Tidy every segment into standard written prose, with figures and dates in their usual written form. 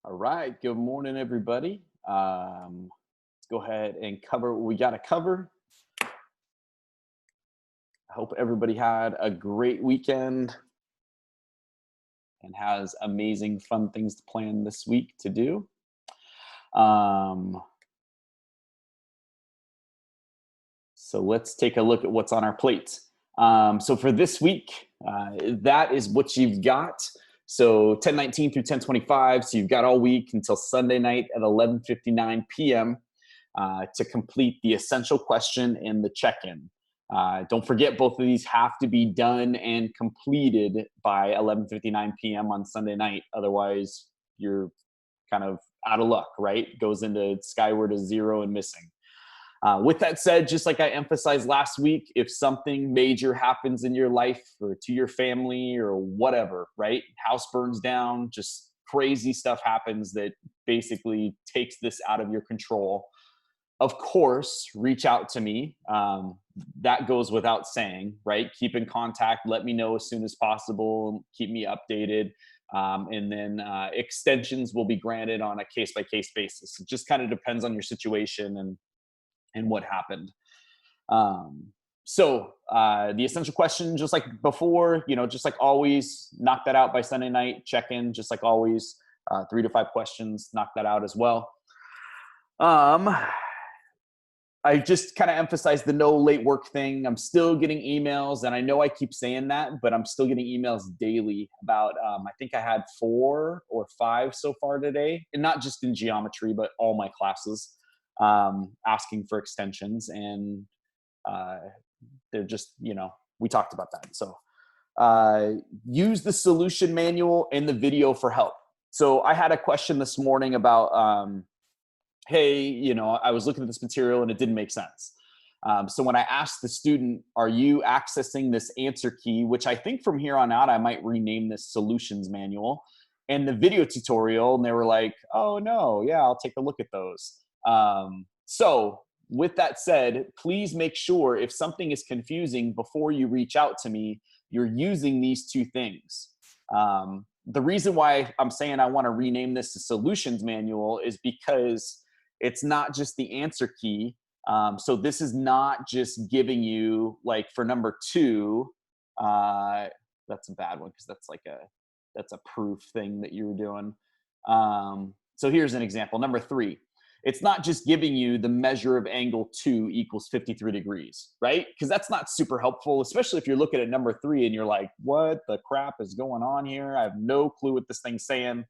All right. Good morning, everybody. Let's go ahead and cover what we got to cover. I hope everybody had a great weekend and has amazing, fun things to plan this week to do. Um, so let's take a look at what's on our plate. So for this week, that is what you've got. So 10:19 through 10:25. So you've got all week until Sunday night at 11:59 p.m. To complete the essential question and the check-in. Don't forget, both of these have to be done and completed by 11:59 p.m. on Sunday night. Otherwise, you're kind of out of luck, right? Goes into skyward to zero and missing. With that said, just like I emphasized last week, if something major happens in your life or to your family or whatever, right? House burns down, just crazy stuff happens that basically takes this out of your control. Of course, reach out to me. That goes without saying, right? Keep in contact. Let me know as soon as possible. Keep me updated. And then extensions will be granted on a case by case basis. It just kind of depends on your situation and what happened. Um, the essential question, just like before, just like always, knock that out by Sunday night. Check in, just like always. 3 to 5 questions, knock that out as well. Um, I just kind of emphasize the no late work thing. I'm still getting emails, and I know I keep saying that, but I'm still getting emails daily about. I think I had 4 or 5 so far today, and not just in geometry, but all my classes, asking for extensions, and uh, they're just we talked about that. So use the solution manual and the video for help. So I had a question this morning about. Hey, I was looking at this material and it didn't make sense. So when I asked the student, are you accessing this answer key, which I think from here on out, I might rename this solutions manual and the video tutorial. And they were like, oh no, yeah, I'll take a look at those. So with that said, please make sure if something is confusing before you reach out to me, you're using these 2 things. The reason why I'm saying I want to rename this a solutions manual is because it's not just the answer key. So this is not just giving you, like, for number 2, that's a bad one because that's a proof thing that you were doing. So here's an example. Number 3, it's not just giving you the measure of angle 2 equals 53 degrees, right? Because that's not super helpful, especially if you're looking at number 3 and you're like, what the crap is going on here? I have no clue what this thing's saying.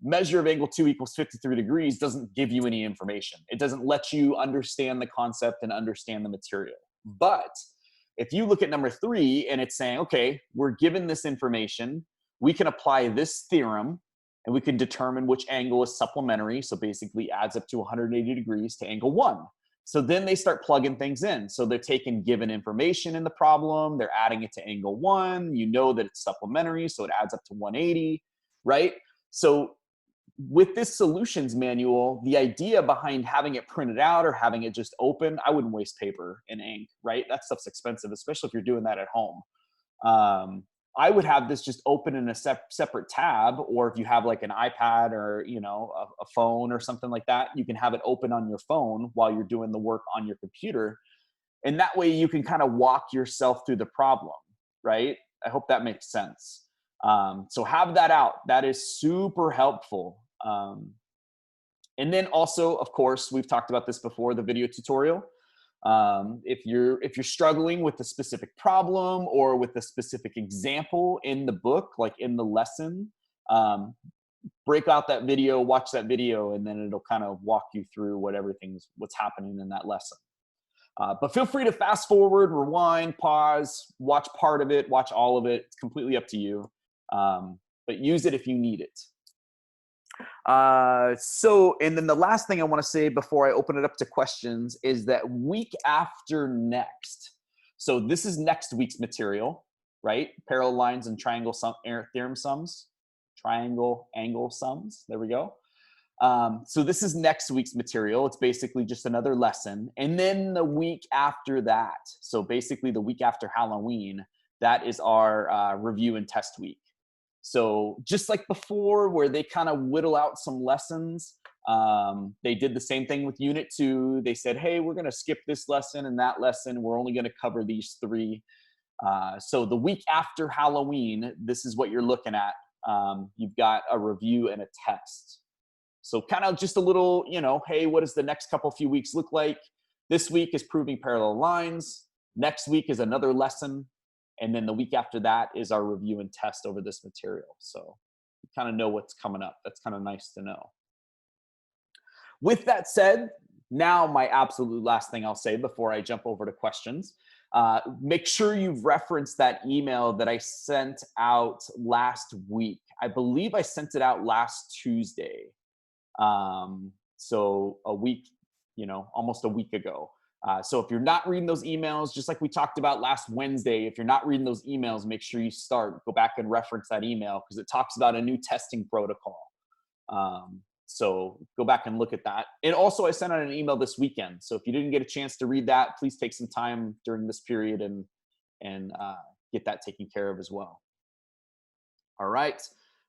Measure of angle 2 equals 53 degrees doesn't give you any information. It doesn't let you understand the concept and understand the material. But if you look at number 3 and it's saying, okay, we're given this information, we can apply this theorem and we can determine which angle is supplementary. So basically adds up to 180 degrees to angle 1. So then they start plugging things in. So they're taking given information in the problem, they're adding it to angle 1. You know that it's supplementary, so it adds up to 180, right? So with this solutions manual, the idea behind having it printed out or having it just open, I wouldn't waste paper and ink, right? That stuff's expensive, especially if you're doing that at home. I would have this just open in a separate tab, or if you have like an iPad or a phone or something like that, you can have it open on your phone while you're doing the work on your computer, and that way you can kind of walk yourself through the problem, right? I hope that makes sense. So have that out. That is super helpful. And then also, of course, we've talked about this before, the video tutorial. If you're struggling with a specific problem or with a specific example in the book, like in the lesson, break out that video, watch that video, and then it'll kind of walk you through what's happening in that lesson. But feel free to fast forward, rewind, pause, watch part of it, watch all of it. It's completely up to you. But use it if you need it. And then the last thing I want to say before I open it up to questions is that week after next, so this is next week's material, right? Parallel lines and theorem sums, triangle angle sums. There we go. So this is next week's material. It's basically just another lesson. And then the week after that, so basically the week after Halloween, that is our review and test week. So just like before, where they kind of whittle out some lessons, they did the same thing with Unit 2. They said, hey, we're going to skip this lesson and that lesson. We're only going to cover these 3. So the week after Halloween, this is what you're looking at. You've got a review and a test. So kind of just a little, hey, what does the next few weeks look like? This week is proving parallel lines. Next week is another lesson. And then the week after that is our review and test over this material. So you kind of know what's coming up. That's kind of nice to know. With that said, now my absolute last thing I'll say before I jump over to questions. Make sure you've referenced that email that I sent out last week. I believe I sent it out last Tuesday. So a week, almost a week ago. So if you're not reading those emails, just like we talked about last Wednesday, if you're not reading those emails, make sure you go back and reference that email because it talks about a new testing protocol. So go back and look at that. And also I sent out an email this weekend. So if you didn't get a chance to read that, please take some time during this period and get that taken care of as well. All right.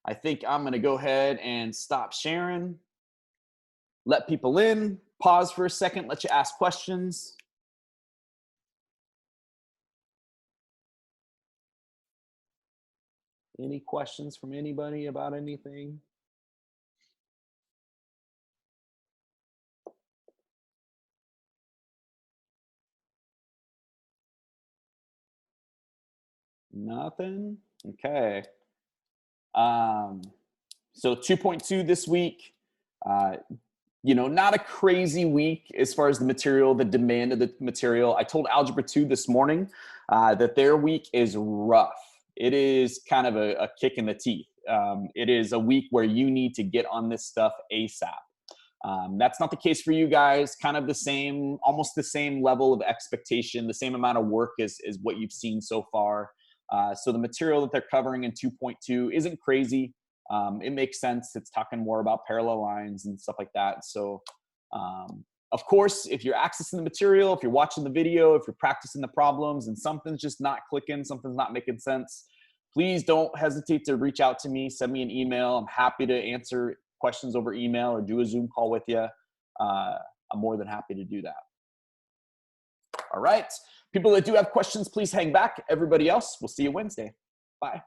I think I'm going to go ahead and stop sharing. Let people in, pause for a second, let you ask questions. Any questions from anybody about anything? Nothing? Okay. So 2.2 this week. Not a crazy week as far as the demand of the material. I told Algebra 2 this morning that their week is rough. It is kind of a kick in the teeth. It is a week where you need to get on this stuff ASAP. That's not the case for you guys. Kind of almost the same level of expectation, the same amount of work as what you've seen so far. So the material that they're covering in 2.2 isn't crazy. It makes sense. It's talking more about parallel lines and stuff like that. So, of course, if you're accessing the material, if you're watching the video, if you're practicing the problems and something's just not clicking, something's not making sense, please don't hesitate to reach out to me, send me an email. I'm happy to answer questions over email or do a Zoom call with you. I'm more than happy to do that. All right. People that do have questions, please hang back. Everybody else, we'll see you Wednesday. Bye.